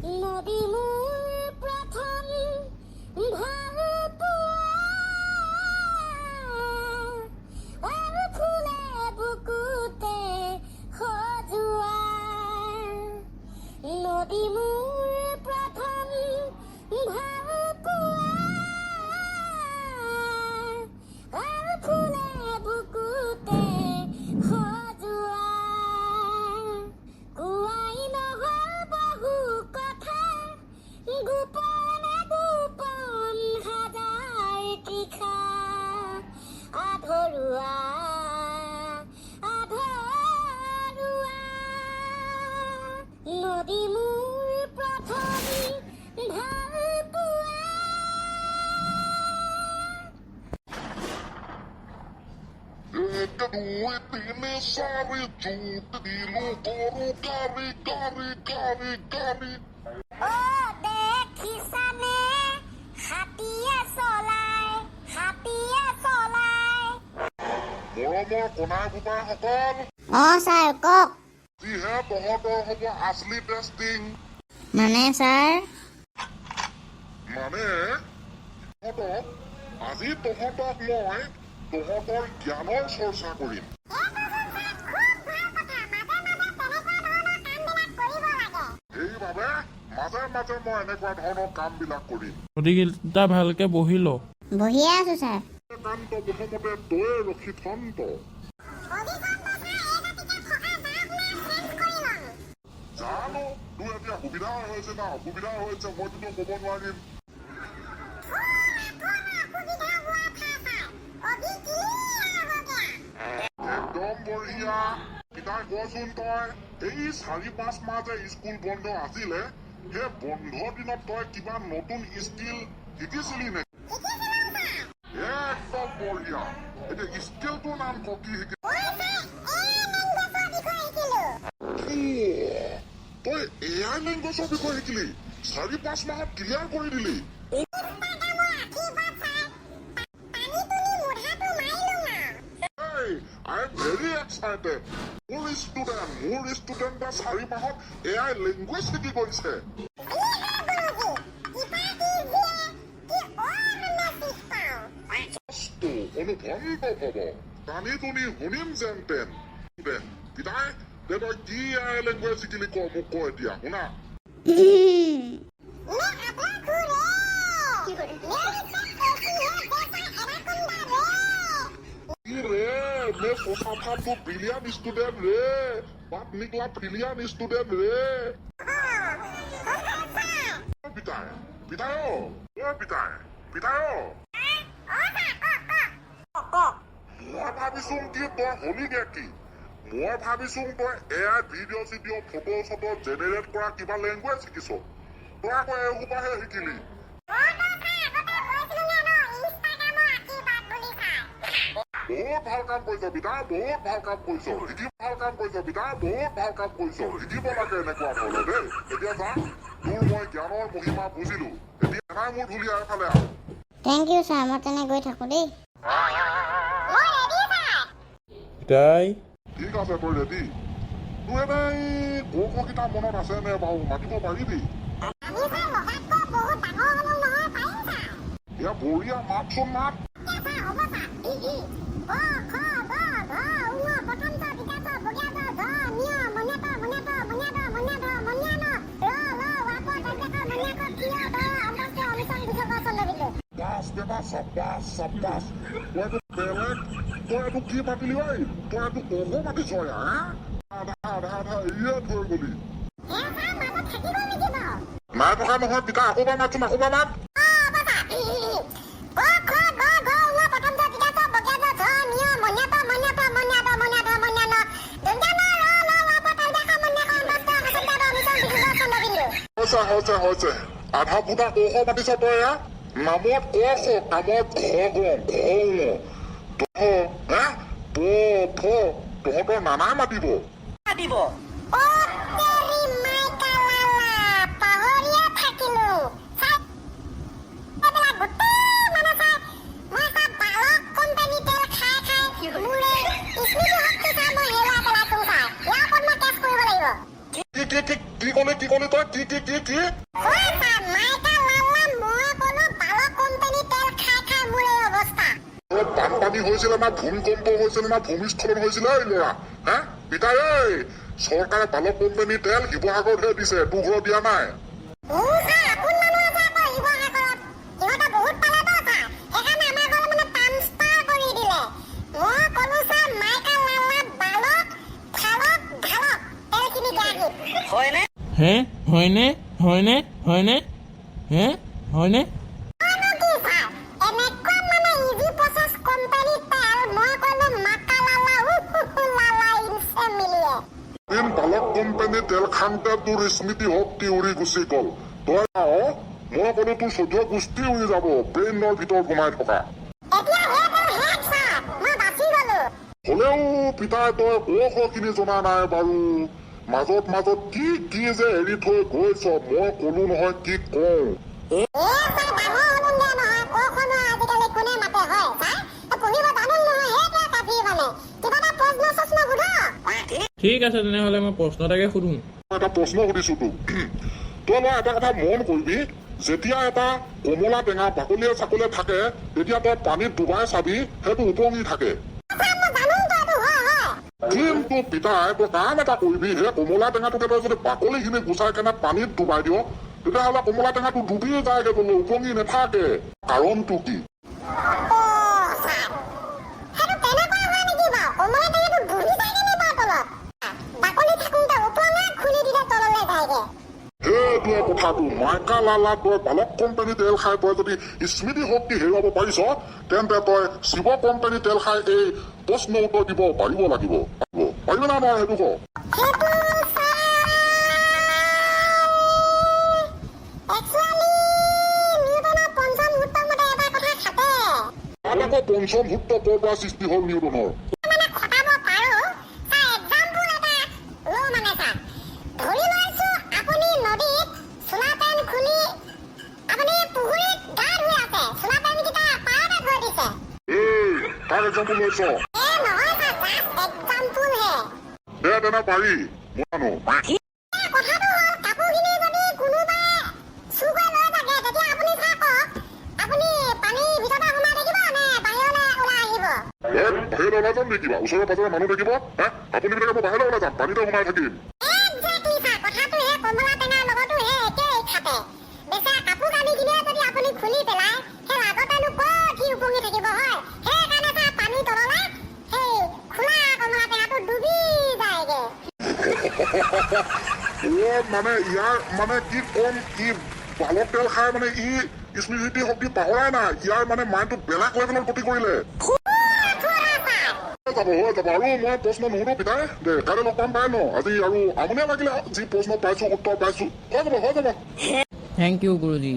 নদী মোৰ প্ৰথম ভাল পোৱা আৰু ফুলে বুকুতে সজোৱা নদী মোৰ প্ৰথম ভাল পোৱা আৰু ফুলে বুকুতে সজোৱা কোৱাই নহল বহু কথা গোপনে গোপন হাজাৰ তীখা আধৰুৱা নদী মোৰ প্ৰথম ভাল পোৱা। กระดูกตีนสาริจูดดีลูกก็รู้การิโอ้เด็กที่สาเน่ฮัตติยาโซไลমৰমৰ কণা বোপা সকল ছাৰ কওক যিহে তহঁতৰ হ'ব আছলি টেষ্টিং মানে ছাৰ মানে আজি তহঁতক মই তহঁতৰ জ্ঞানৰ চৰ্চা কৰিম সেইবাবে মাজে মাজে মই এনেকুৱা ধৰণৰ কামবিলাক কৰিম গতিকেইটা ভালকে বহি ল বহিয়ে আছো ছাৰ কান্ত প্ৰথমতে তয়ে ৰখি থন্ত জানো তোৰ এতিয়া সুবিধা হৈছে না অসুবিধা হৈছে মইতো ক'ব নোৱাৰিম একদম বঢ়িয়া পিতাই কচোন তই এই 4-5 মাহ যে স্কুল বন্ধ আছিলে সেই বন্ধৰ দিনত তই কিবা নতুন স্কিল শিকিছিলি নে একদম বঢ়িয়া এতিয়া স্কিলটোৰ নাম কি শিকিলি তই এআই লেংগুৱেজৰ বিষয়ে শিকিলি 4-5 মাহত ক্লিয়াৰ কৰি দিলি I am very excited. মোৰ ষ্টুডেণ্টে 4 মাহত এআই লেংগুৱেজ শিকি গৈছে অনুভৱ হ'ব টানি টুনি শুনিম যেন তেন পিতাই তই কি এআই লেংগুৱেজ শিকিলি মোক ক এতিয়া শুনা मैं सोचा था तू ब्रिलियंट स्टूडेंट रे बात निकला ब्रिलियंट स्टूडेंट रे पितायो মই ভাবিছো কি তই হলি নেকি মই ভাবিছো তই এআই ভিডিঅ' চিডিঅ' ফটো চটো জেনেৰেট কৰা কিবা লেংগুৱেজ শিকিছ তই আকৌ এসোপাহে শিকিলি বহুত ভাল কাম কৰিছ পিতা বহুত ভাল কাম কৰিছ শিকিব লাগে এনেকুৱা ধৰণে দেই এতিয়া যা তোৰ মই জ্ঞানৰ মহিমা বুজিলো এতিয়া নাই মোৰ ধুলীয়া এফালে আহ থেংক ইউ ছাৰ মই তেনে গৈ থাকো দেই তাই ঠিক আছে তই ৰেডি তোৰ এনেই কৌশকিতা মনত আছে নে বাৰু মাতিব পাৰিবি এয়া বঢ়িয়া মাতচোন মাত Sabas. Toi belek, toi কি পাতিলি ঐ তই কৌশ মাতিছ আধা ইয়ে থৈ গলি নাই থকা নহয় পিতা আকৌ মাতচোন আকৌ মাত হৈছে আধা ফুটা কৌশ মাতিছ তই নামত কৌশ কামত তহঁতৰ নানা মাতিব কি ক'লে কলি তই কি কি কি কি হয় ছাৰ মাইকা লালা মই কোনো বালক কোম্পানী তেল খাই খাই মোৰ এই অৱস্থা বানপানী হৈছিলে না ভূমিকম্প হৈছিলে না ভূমিস্খলন হৈছিলে এই ল'ৰা হা পিতাই ঐ চৰকাৰে বালক কোম্পানী তেল শিৱসাগৰতহে দিছে তোৰ ঘৰত দিয়া নাই ছাৰ আপোন মানুহ আছে আকৌ শিৱসাগৰত সিহঁতে বহুত পালে ন ছাৰ সেইকাৰণে আমাৰ ঘৰত মানে ট্ৰান্সফাৰ কৰি দিলে মই ক'লো ছাৰ মাইকা লালা বালক খালক ঢালক তেলখিনি দিয়াহি হয়নে হে হয়নে হয়নে হয়নে হে হয়নে আৰু কি ছাৰ এনেকুৱা মানে ইজি প্ৰচেছ কোম্পানী তেল মই ক'লো মাকা লালা লালা ইনছে মিলিয়ে দিন বালক কোম্পানী তেল খাওঁতে তোৰ স্মৃতি শক্তি উৰি গুচি গ'ল তই মই ক'লো তোৰ চৈধ্য গোষ্ঠী উৰি যাব ব্ৰেইনৰ ভিতৰত সোমাই থকা এতিয়া সেইটো শেষ ছাৰ মই বাচি গ'লো হ'লেও পিতাই তই খিনি জনা নাই বাৰু মাজত কি কি যে এৰি থৈ গৈছ মই ক'লো নহয় কি কওঁ ছাৰ ডাঙৰ অনুজ্ঞা নহয় কখনো আজিকালি কোনে মাতে হয় ছাৰ পঢ়িব জানো নহয় সেইটোৱে কাফি মানে কিবা এটা প্ৰশ্ন চশ্ন সোধক ঠিক আছে তেনেহ'লে মই প্ৰশ্ন এটাকে সুধোঁ এটা প্ৰশ্ন সুধিছো তোক তই মই এটা কথা মন কৰিবি যেতিয়া এটা কমলা টেঙা বাকলিয়ে চাকলিয়ে থাকে তেতিয়া তই পানীত ডুবাই চাবি সেইটো উপঙি থাকে ছাৰ মই জানো তো এইটো হয় হয় কিন্তু পিতাই তই কাম এটা কৰিবি সেই কমলা টেঙাটোকে তই যদি বাকলিখিনি গুচাই কেনে পানীত ডুবাই দিয় তেতিয়াহ'লে কমলা টেঙাটো ডুবি যায়গে বোলো উপঙি নাথাকে কাৰণটো কি ছাৰ সেইটো তেনেকুৱা হয় নেকি বাৰু কমলা টেঙাটো ডুবি যায়গে নি বাৰু তলত বাকলি থাকোঁতে ওপৰলৈ খুলি দিলে তললৈ যায়গে সেইটোৱে কথাটো মাইকা লালা তই বালক কোম্পানী তেল খাই তই যদি স্মৃতি শক্তি হেৰুৱাব পাৰিছ তেন্তে তই শিৱ কোম্পানী তেল খাই এই প্ৰশ্ন উত্তৰ দিব পাৰিব লাগিব পাৰিবি না নহয় সেইটো ক সেইটো একচুৱেলি নিউটনৰ পঞ্চম সূত্ৰৰ মতে এটা কথা খাটে তাত আকৌ পঞ্চম সূত্ৰ ক'ৰ পৰা সৃষ্টি হ'ল নিউটনৰ মানে খটাব পাৰো ছাৰ এক্সাম্পল এটা লওঁ মানে ছাৰ ধৰি লৈছো আপুনি নদীত চোলা পেণ্ট খুলি আপুনি পুখুৰীত গা ধুই আছে চোলা পেণ্টকেইটা পাৰতে থৈ দিছে এই তাৰ এক্সাম্পল লৈছ নহয় ছাৰ জাষ্ট এক্সাম্পল হে তেনে পাৰি মই জানো কথাটো হ'ল কাপোৰখিনি যদি কোনোবাই চুৰ কৰি লৈ থাকে তেতিয়া আপুনি চাওক আপুনি পানীৰ ভিতৰতে সোমাই থাকিব নে বাহিৰলৈ ওলাই আহিব বাহিৰলৈ ওলাই যাম নেকি বাৰু ওচৰে পাজৰে মানুহ থাকিব হা আপুনি বিলাকে মই বাহিৰলৈ ওলাই যাম পানীতে সোমাই থাকিম একজেক্টলি ছাৰ কথাটো সেই কমলা টেঙাৰ লগতো সেই একেই খাটে বেচেৰা কাপোৰ কানিখিনি যদি আপুনি খুলি পেলাই সেই আগতেনো ক'ত সি উপঙি থাকিব হয় সেইকাৰণে ছাৰ পানীৰ তললৈ সেই খোলা কমলা টেঙাটো ডুবি যায়গে মানে ইয়াৰ মানে কি কম ই বালক তেল খাই মানে ই স্মৃতি শক্তি পাহৰাই নাই ইয়াৰ মানে মাইণ্ডটো বেলেগ লেভেলত গতি কৰিলে যাব হৈ যাব আৰু মই প্ৰশ্ন নুসুধো পিতাই দে কাইলৈ লগ পাম পাই ন আজি আৰু আমনিয়ে লাগিলে যি প্ৰশ্ন পাইছো উত্তৰ পাইছো হৈ যাব থেংক ইউ গুৰুজী